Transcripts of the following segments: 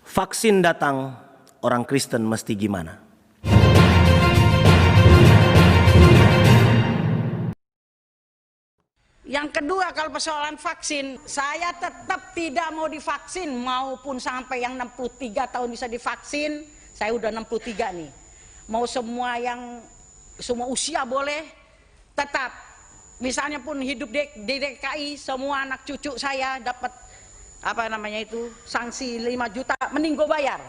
Vaksin datang, orang Kristen mesti gimana? Yang kedua, kalau persoalan vaksin, saya tetap tidak mau divaksin, maupun sampai yang 63 tahun bisa divaksin. Saya udah 63 nih. Mau semua usia boleh, tetap. Misalnya pun hidup di DKI, semua anak cucu saya dapat sanksi 5 juta, mending gue bayar.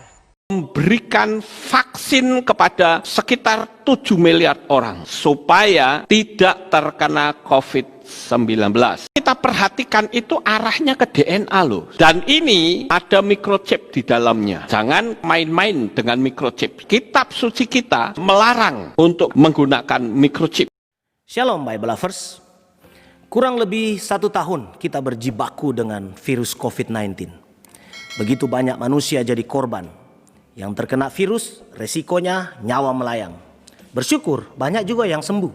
Memberikan vaksin kepada sekitar 7 miliar orang supaya tidak terkena COVID-19. Kita perhatikan itu arahnya ke DNA loh. Dan ini ada microchip di dalamnya. Jangan main-main dengan microchip. Kitab suci kita melarang untuk menggunakan microchip. Shalom Bible lovers. Kurang lebih 1 tahun kita berjibaku dengan virus COVID-19. Begitu banyak manusia jadi korban. Yang terkena virus, resikonya nyawa melayang. Bersyukur banyak juga yang sembuh.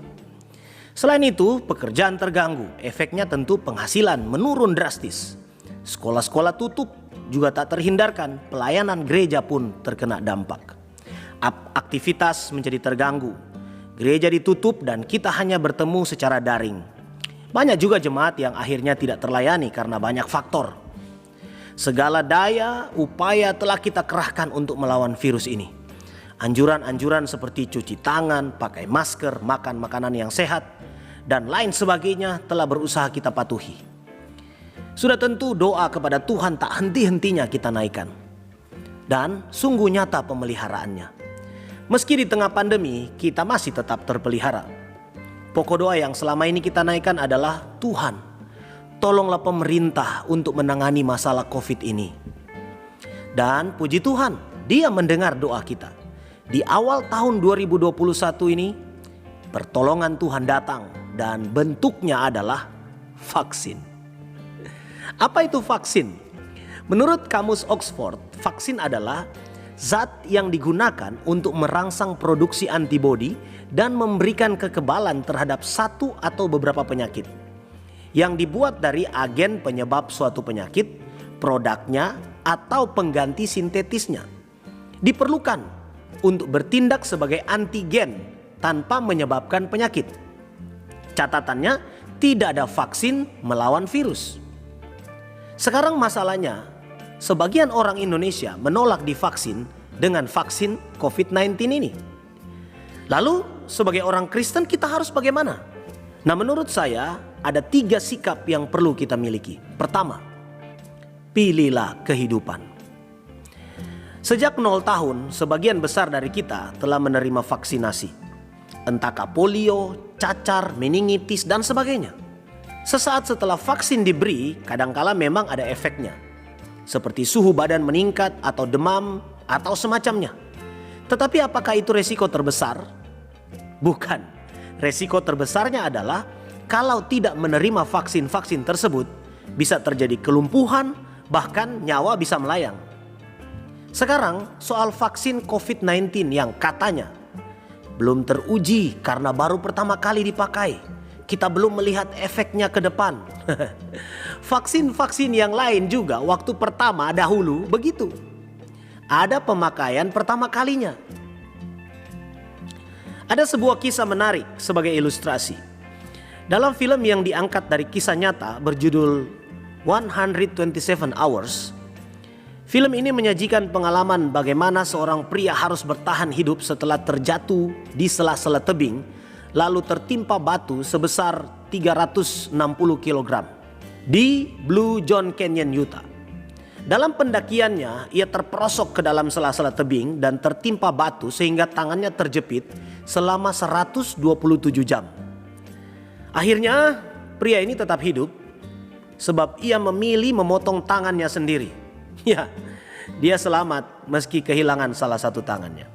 Selain itu, pekerjaan terganggu, efeknya tentu penghasilan menurun drastis. Sekolah-sekolah tutup, juga tak terhindarkan, pelayanan gereja pun terkena dampak. Aktivitas menjadi terganggu, gereja ditutup dan kita hanya bertemu secara daring. Banyak juga jemaat yang akhirnya tidak terlayani karena banyak faktor. Segala daya, upaya telah kita kerahkan untuk melawan virus ini. Anjuran-anjuran seperti cuci tangan, pakai masker, makan makanan yang sehat, dan lain sebagainya telah berusaha kita patuhi. Sudah tentu doa kepada Tuhan tak henti-hentinya kita naikkan. Dan sungguh nyata pemeliharaannya. Meski di tengah pandemi, kita masih tetap terpelihara. Pokok doa yang selama ini kita naikkan adalah, Tuhan, tolonglah pemerintah untuk menangani masalah COVID ini. Dan puji Tuhan, Dia mendengar doa kita. Di awal tahun 2021 ini, pertolongan Tuhan datang dan bentuknya adalah vaksin. Apa itu vaksin? Menurut Kamus Oxford, vaksin adalah zat yang digunakan untuk merangsang produksi antibodi dan memberikan kekebalan terhadap satu atau beberapa penyakit. Yang dibuat dari agen penyebab suatu penyakit, produknya, atau pengganti sintetisnya. Diperlukan untuk bertindak sebagai antigen tanpa menyebabkan penyakit. Catatannya, tidak ada vaksin melawan virus. Sekarang masalahnya, sebagian orang Indonesia menolak divaksin dengan vaksin COVID-19 ini. Lalu, sebagai orang Kristen kita harus bagaimana? Nah, menurut saya ada 3 sikap yang perlu kita miliki. Pertama, pilihlah kehidupan. Sejak 0 tahun, sebagian besar dari kita telah menerima vaksinasi. Entahkah polio, cacar, meningitis, dan sebagainya. Sesaat setelah vaksin diberi, kadangkala memang ada efeknya. Seperti suhu badan meningkat atau demam atau semacamnya. Tetapi apakah itu resiko terbesar? Bukan. Resiko terbesarnya adalah kalau tidak menerima vaksin-vaksin tersebut, bisa terjadi kelumpuhan, bahkan nyawa bisa melayang. Sekarang soal vaksin COVID-19 yang katanya belum teruji karena baru pertama kali dipakai. Kita belum melihat efeknya ke depan. Vaksin-vaksin yang lain juga waktu pertama dahulu begitu. Ada pemakaian pertama kalinya. Ada sebuah kisah menarik sebagai ilustrasi. Dalam film yang diangkat dari kisah nyata berjudul 127 Hours, film ini menyajikan pengalaman bagaimana seorang pria harus bertahan hidup setelah terjatuh di sela-sela tebing lalu tertimpa batu sebesar 360 kg di Blue John Canyon, Utah. Dalam pendakiannya, ia terperosok ke dalam sela-sela tebing dan tertimpa batu sehingga tangannya terjepit selama 127 jam. Akhirnya, pria ini tetap hidup sebab ia memilih memotong tangannya sendiri. Ya, dia selamat meski kehilangan salah satu tangannya.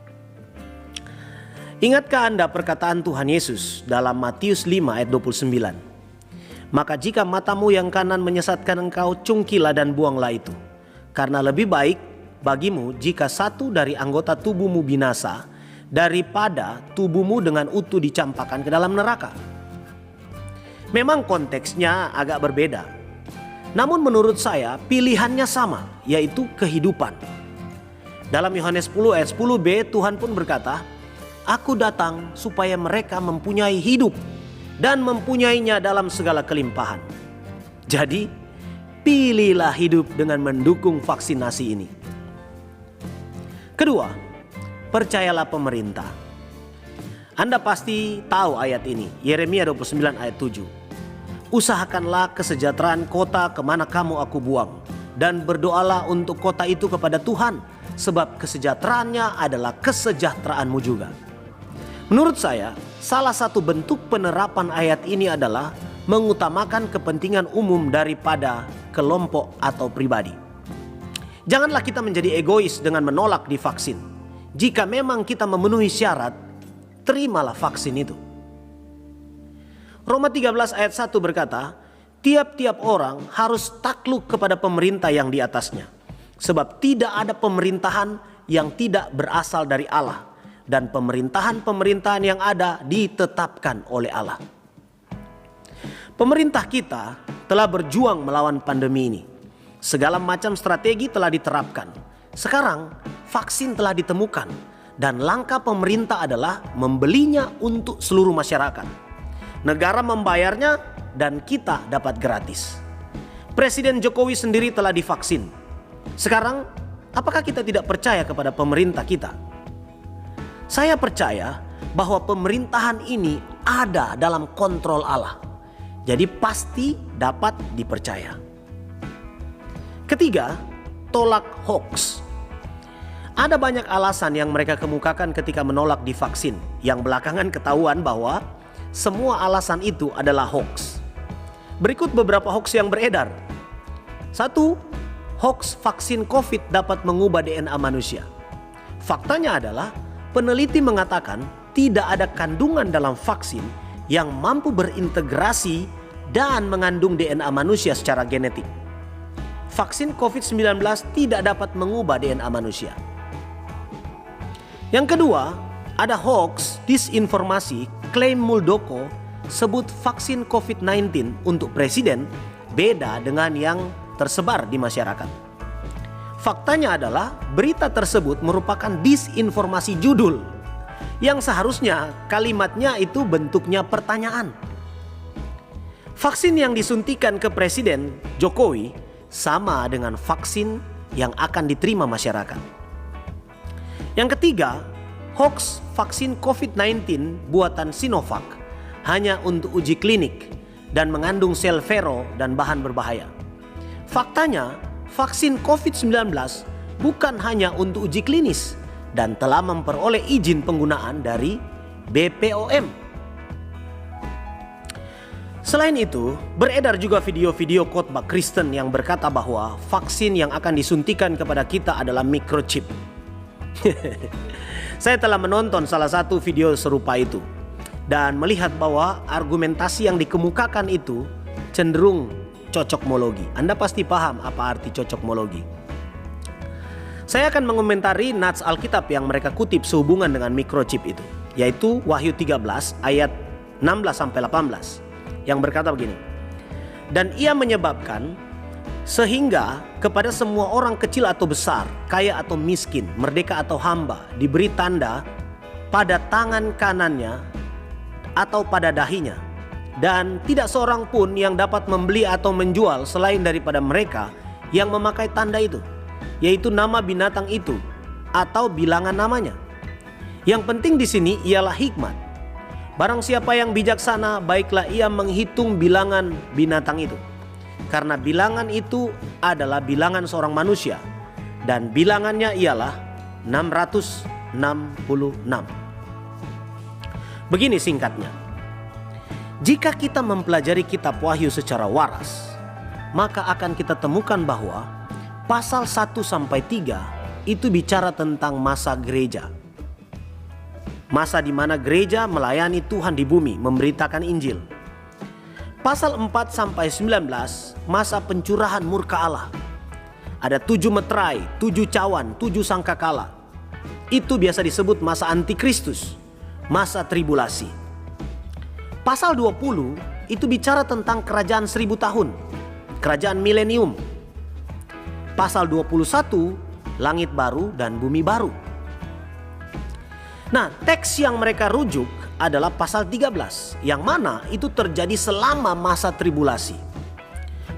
Ingatkah Anda perkataan Tuhan Yesus dalam Matius 5 ayat 29? Maka jika matamu yang kanan menyesatkan engkau, cungkilah dan buanglah itu. Karena lebih baik bagimu jika satu dari anggota tubuhmu binasa daripada tubuhmu dengan utuh dicampakkan ke dalam neraka. Memang konteksnya agak berbeda. Namun menurut saya pilihannya sama, yaitu kehidupan. Dalam Yohanes 10 ayat 10b, Tuhan pun berkata, "Aku datang supaya mereka mempunyai hidup dan mempunyainya dalam segala kelimpahan." Jadi, pilihlah hidup dengan mendukung vaksinasi ini. Kedua, percayalah pemerintah. Anda pasti tahu ayat ini, Yeremia 29 ayat 7. "Usahakanlah kesejahteraan kota kemana kamu aku buang, dan berdoalah untuk kota itu kepada Tuhan, sebab kesejahteraannya adalah kesejahteraanmu juga." Menurut saya, salah satu bentuk penerapan ayat ini adalah mengutamakan kepentingan umum daripada kelompok atau pribadi. Janganlah kita menjadi egois dengan menolak divaksin. Jika memang kita memenuhi syarat, terimalah vaksin itu. Roma 13 ayat 1 berkata, "Tiap-tiap orang harus takluk kepada pemerintah yang di atasnya. Sebab tidak ada pemerintahan yang tidak berasal dari Allah. Dan pemerintahan-pemerintahan yang ada ditetapkan oleh Allah." Pemerintah kita telah berjuang melawan pandemi ini. Segala macam strategi telah diterapkan. Sekarang vaksin telah ditemukan dan langkah pemerintah adalah membelinya untuk seluruh masyarakat. Negara membayarnya dan kita dapat gratis. Presiden Jokowi sendiri telah divaksin. Sekarang, apakah kita tidak percaya kepada pemerintah kita? Saya percaya bahwa pemerintahan ini ada dalam kontrol Allah. Jadi pasti dapat dipercaya. Ketiga, tolak hoax. Ada banyak alasan yang mereka kemukakan ketika menolak divaksin, yang belakangan ketahuan bahwa semua alasan itu adalah hoax. Berikut beberapa hoax yang beredar. 1. Hoax vaksin COVID dapat mengubah DNA manusia. Faktanya adalah peneliti mengatakan tidak ada kandungan dalam vaksin yang mampu berintegrasi dan mengandung DNA manusia secara genetik. Vaksin COVID-19 tidak dapat mengubah DNA manusia. Yang kedua, ada hoax, disinformasi, klaim Muldoko sebut vaksin COVID-19 untuk presiden beda dengan yang tersebar di masyarakat. Faktanya adalah berita tersebut merupakan disinformasi judul yang seharusnya kalimatnya itu bentuknya pertanyaan. Vaksin yang disuntikan ke Presiden Jokowi sama dengan vaksin yang akan diterima masyarakat. Yang ketiga, hoax vaksin COVID-19 buatan Sinovac hanya untuk uji klinik dan mengandung sel vero dan bahan berbahaya. Faktanya, vaksin COVID-19 bukan hanya untuk uji klinis dan telah memperoleh izin penggunaan dari BPOM. Selain itu, beredar juga video-video khotbah Kristen yang berkata bahwa vaksin yang akan disuntikan kepada kita adalah microchip. Saya telah menonton salah satu video serupa itu dan melihat bahwa argumentasi yang dikemukakan itu cenderung cocokmologi. Anda pasti paham apa arti cocokmologi. Saya akan mengomentari nats Alkitab yang mereka kutip sehubungan dengan microchip itu, yaitu Wahyu 13 ayat 16-18 yang berkata begini. "Dan ia menyebabkan sehingga kepada semua orang kecil atau besar, kaya atau miskin, merdeka atau hamba, diberi tanda pada tangan kanannya atau pada dahinya. Dan tidak seorang pun yang dapat membeli atau menjual selain daripada mereka yang memakai tanda itu, yaitu nama binatang itu atau bilangan namanya." Yang penting di sini ialah hikmat. Barang siapa yang bijaksana, baiklah ia menghitung bilangan binatang itu. Karena bilangan itu adalah bilangan seorang manusia. Dan bilangannya ialah 666. Begini singkatnya. Jika kita mempelajari kitab Wahyu secara waras, maka akan kita temukan bahwa pasal 1-3 itu bicara tentang masa gereja. Masa di mana gereja melayani Tuhan di bumi, memberitakan Injil. Pasal 4-19, masa pencurahan murka Allah. Ada 7 meterai, 7 cawan, 7 sangkakala. Itu biasa disebut masa antikristus, masa tribulasi. Pasal 20 itu bicara tentang kerajaan 1000 tahun, kerajaan milenium. Pasal 21 langit baru dan bumi baru. Nah, teks yang mereka rujuk adalah pasal 13, yang mana itu terjadi selama masa tribulasi.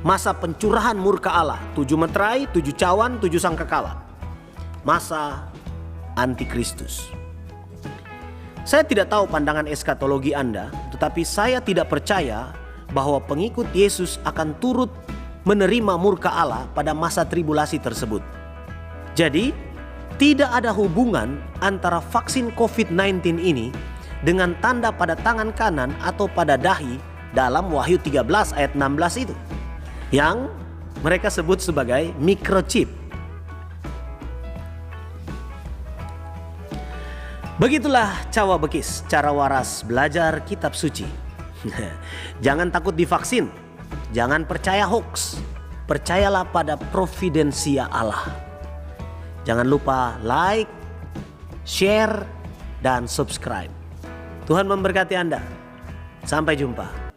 Masa pencurahan murka Allah, 7 meterai, 7 cawan, 7 sangkakala. Masa antikristus. Saya tidak tahu pandangan eskatologi Anda, tetapi saya tidak percaya bahwa pengikut Yesus akan turut menerima murka Allah pada masa tribulasi tersebut. Jadi, tidak ada hubungan antara vaksin COVID-19 ini dengan tanda pada tangan kanan atau pada dahi dalam Wahyu 13 ayat 16 itu, yang mereka sebut sebagai microchip. Begitulah cawa bekis, cara waras belajar kitab suci. Jangan takut divaksin, jangan percaya hoax, percayalah pada providensia Allah. Jangan lupa like, share, dan subscribe. Tuhan memberkati Anda. Sampai jumpa.